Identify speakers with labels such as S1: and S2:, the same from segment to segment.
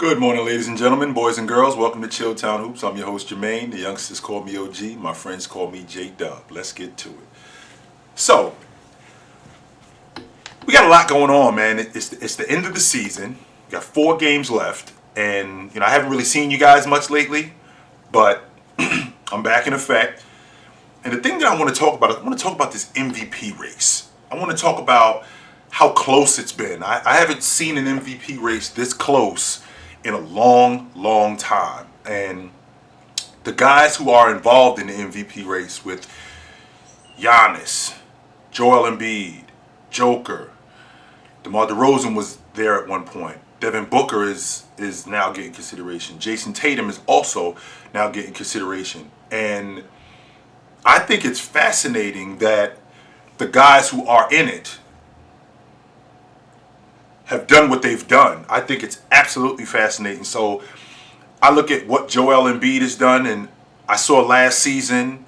S1: Good morning, ladies and gentlemen, boys and girls. Welcome to Chilltown Hoops. I'm your host, Jermaine. The youngsters call me OG. My friends call me J-Dub. Let's get to it. So, we got a lot going on, man. It's the end of the season. We got 4 games left. And, I haven't really seen you guys much lately. But I'm back in effect. And the thing that I want to talk about, I want to talk about this MVP race. I want to talk about how close it's been. I haven't seen an MVP race this close in a long, long time. And the guys who are involved in the MVP race with Giannis, Joel Embiid, Joker, DeMar DeRozan was there at one point. Devin Booker is now getting consideration. Jason Tatum is also now getting consideration. And I think it's fascinating that the guys who are in it have done what they've done. I think it's absolutely fascinating. So I look at what Joel Embiid has done, and I saw last season,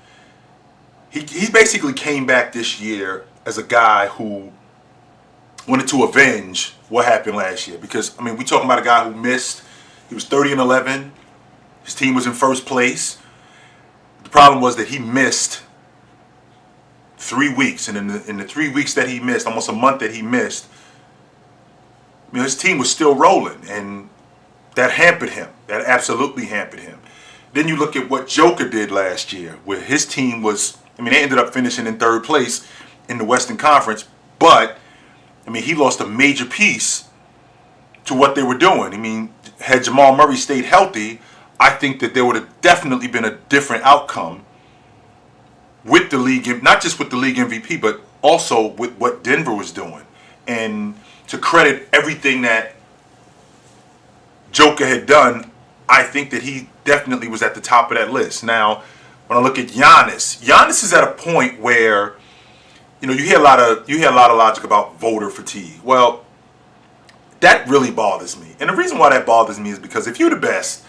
S1: he basically came back this year as a guy who wanted to avenge what happened last year. Because, we talking about a guy who missed. He was 30-11. His team was in first place. The problem was that he missed 3 weeks. And in the 3 weeks that he missed, almost a month that he missed, his team was still rolling, and that hampered him. That absolutely hampered him. Then you look at what Joker did last year, where his team was, they ended up finishing in 3rd place in the Western Conference, but, he lost a major piece to what they were doing. Had Jamal Murray stayed healthy, I think that there would have definitely been a different outcome with the league, not just with the league MVP, but also with what Denver was doing. And to credit everything that Joker had done, I think that he definitely was at the top of that list. Now, when I look at Giannis is at a point where, you hear a lot of logic about voter fatigue. Well, that really bothers me. And the reason why that bothers me is because if you're the best,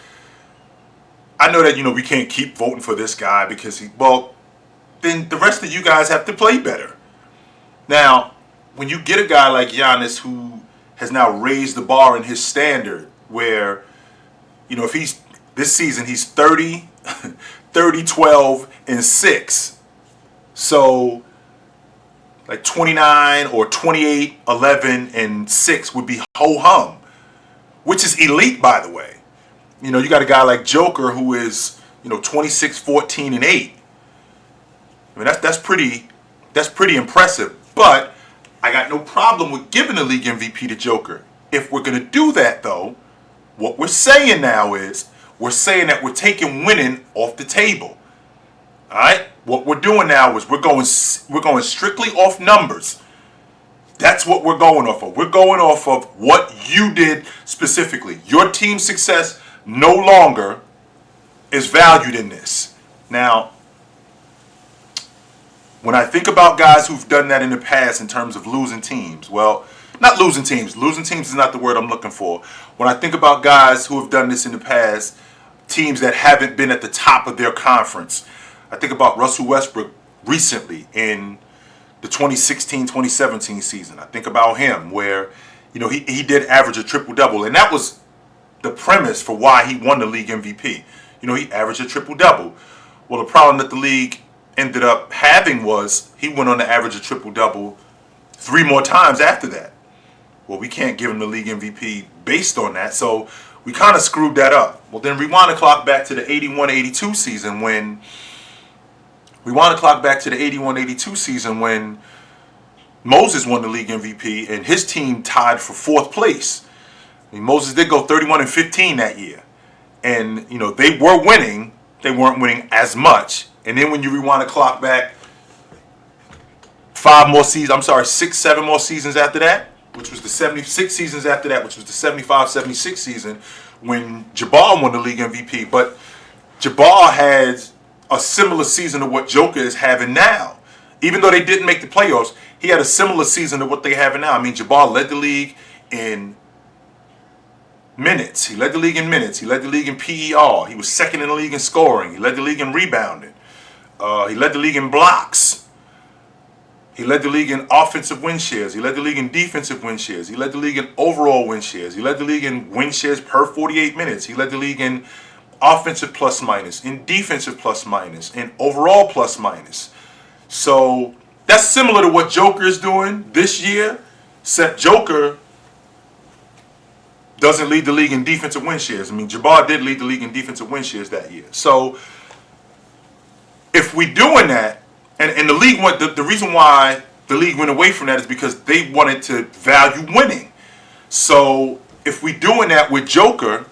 S1: I know that, we can't keep voting for this guy because then the rest of you guys have to play better. Now, when you get a guy like Giannis who has now raised the bar in his standard, where, if this season he's 30, 12, and 6. So, like 29 or 28, 11, and 6 would be ho-hum, which is elite, by the way. You got a guy like Joker who is, 26, 14, and 8. That's pretty impressive. But I got no problem with giving the league MVP to Joker. If we're going to do that, though, what we're saying now is we're saying that we're taking winning off the table. All right? What we're doing now is we're going strictly off numbers. That's what we're going off of. We're going off of what you did specifically. Your team's success no longer is valued in this. Now, when I think about guys who've done that in the past in terms of losing teams, not losing teams. Losing teams is not the word I'm looking for. When I think about guys who have done this in the past, teams that haven't been at the top of their conference, I think about Russell Westbrook recently in the 2016-2017 season. I think about him where, he did average a triple-double, and that was the premise for why he won the league MVP. He averaged a triple-double. Well, the problem that the league ended up having was he went on to average a triple-double 3 more times after that. Well, we can't give him the league MVP based on that, so we kind of screwed that up. Well, then rewind the clock back to the 81-82 season when Moses won the league MVP and his team tied for 4th place. Moses did go 31-15 that year. And, they were winning. They weren't winning as much. And then when you rewind the clock back 6, 7 more seasons after that, which was the 76 seasons after that, which was the 75-76 season, when Jabbar won the league MVP. But Jabbar had a similar season to what Joker is having now. Even though they didn't make the playoffs, he had a similar season to what they have now. Jabbar led the league in minutes. He led the league in minutes. He led the league in PER. He was 2nd in the league in scoring. He led the league in rebounding. He led the league in blocks. He led the league in offensive win shares. He led the league in defensive win shares. He led the league in overall win shares. He led the league in win shares per 48 minutes. He led the league in offensive plus minus, in defensive plus minus, in overall plus minus. So that's similar to what Joker is doing this year, except Joker doesn't lead the league in defensive win shares. I mean, Jabbar did lead the league in defensive win shares that year. So if we doing that, and the league went, the reason why the league went away from that is because they wanted to value winning. So if we doing that with Joker,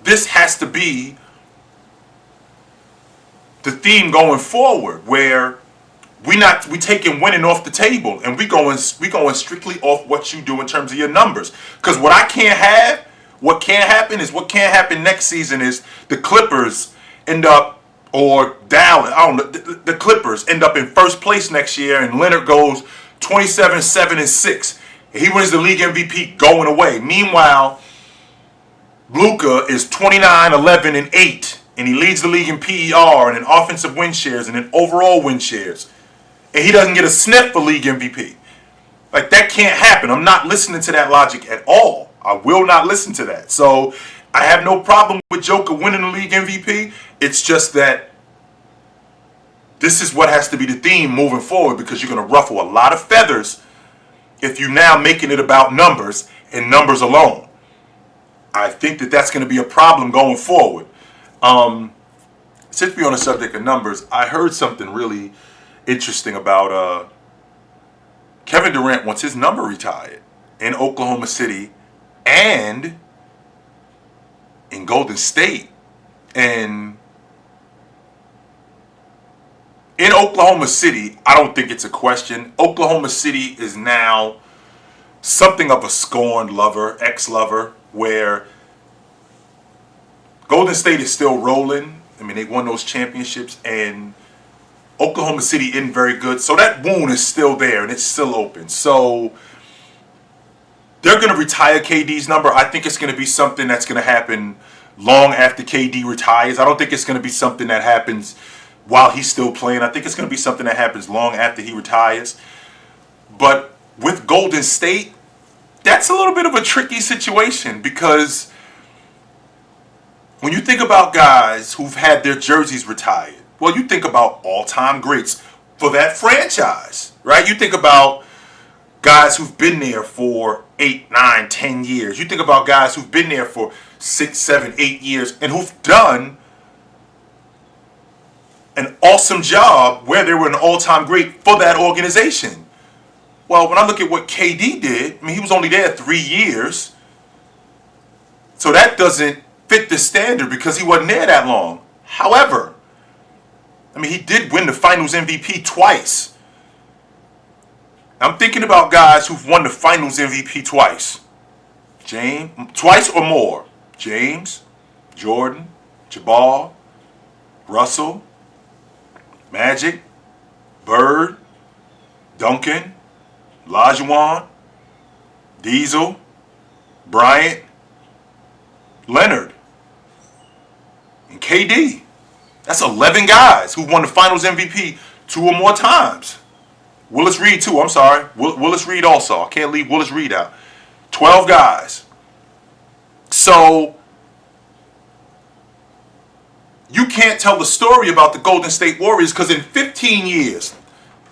S1: this has to be the theme going forward, where we taking winning off the table, and we going strictly off what you do in terms of your numbers. Because what can't happen next season is the Clippers end up, or Dallas, I don't know, the Clippers end up in first place next year, and Leonard goes 27-7-6. He wins the league MVP going away. Meanwhile, Luka is 29-11-8, and he leads the league in PER and in offensive win shares and in overall win shares, and he doesn't get a sniff for league MVP. Like, that can't happen. I'm not listening to that logic at all. I will not listen to that. So I have no problem with Joker winning the league MVP. It's just that this is what has to be the theme moving forward, because you're going to ruffle a lot of feathers if you're now making it about numbers and numbers alone. I think that that's going to be a problem going forward. Since we're on the subject of numbers, I heard something really interesting about Kevin Durant wants his number retired in Oklahoma City and in Golden State. And in Oklahoma City, I don't think it's a question. Oklahoma City is now something of a scorned lover, ex-lover, where Golden State is still rolling. I mean, they won those championships, and Oklahoma City isn't very good. So that wound is still there, and it's still open. So they're going to retire KD's number. I think it's going to be something that's going to happen long after KD retires. I don't think it's going to be something that happens while he's still playing. I think it's going to be something that happens long after he retires. But with Golden State, that's a little bit of a tricky situation, because when you think about guys who've had their jerseys retired, well, you think about all-time greats for that franchise, right? You think about guys who've been there for 8, 9, 10 years. You think about guys who've been there for 6, 7, 8 years and who've done an awesome job where they were an all-time great for that organization. Well, when I look at what KD did, I mean, he was only there 3 years. So that doesn't fit the standard because he wasn't there that long. However, I mean, he did win the Finals MVP twice. I'm thinking about guys who've won the Finals MVP twice. Twice or more. James, Jordan, Jabbar, Russell, Magic, Bird, Duncan, Olajuwon, Diesel, Bryant, Leonard, and KD. That's 11 guys who won the Finals MVP 2 or more times. Willis Reed too, I'm sorry. Willis Reed also. I can't leave Willis Reed out. 12 guys. So you can't tell the story about the Golden State Warriors, because in 15 years,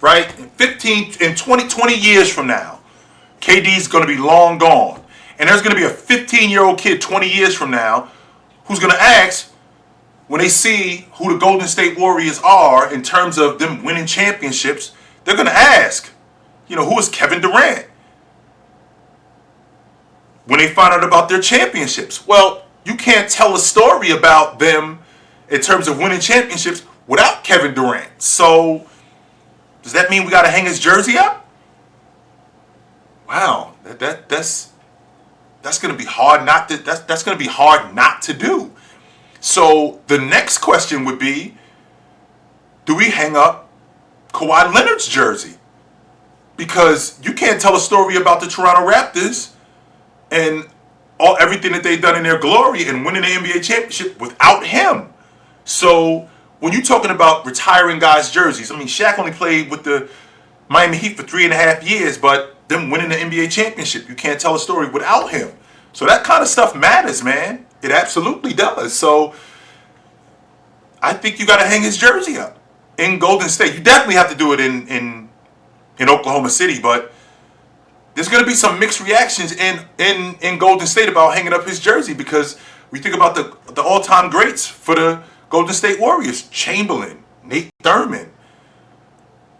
S1: right? In 20 years from now, KD's going to be long gone. And there's going to be a 15-year-old kid 20 years from now who's going to ask, when they see who the Golden State Warriors are in terms of them winning championships, they're going to ask, who is Kevin Durant? When they find out about their championships. Well, you can't tell a story about them in terms of winning championships without Kevin Durant. So does that mean we got to hang his jersey up? Wow, that's going to be hard that's going to be hard not to do. So the next question would be, do we hang up Kawhi Leonard's jersey? Because you can't tell a story about the Toronto Raptors and everything that they've done in their glory and winning the NBA championship without him. So when you're talking about retiring guys' jerseys, I mean, Shaq only played with the Miami Heat for 3.5 years, but them winning the NBA championship. You can't tell a story without him. So that kind of stuff matters, man. It absolutely does. So I think you got to hang his jersey up in Golden State. You definitely have to do it in Oklahoma City, but there's going to be some mixed reactions in Golden State about hanging up his jersey, because we think about the all-time greats for the Golden State Warriors: Chamberlain, Nate Thurman,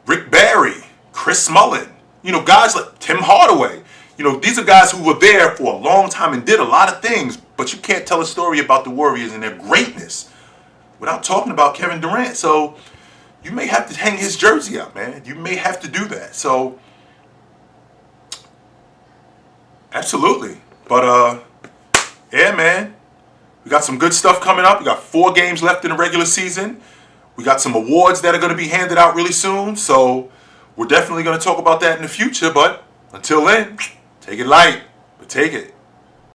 S1: Rick Barry, Chris Mullin. You know, guys like Tim Hardaway. You know, these are guys who were there for a long time and did a lot of things, but you can't tell a story about the Warriors and their greatness without talking about Kevin Durant. So you may have to hang his jersey up, man. You may have to do that. So absolutely. But yeah, man. We got some good stuff coming up. We got 4 games left in the regular season. We got some awards that are going to be handed out really soon. So we're definitely going to talk about that in the future. But until then, take it light, but take it.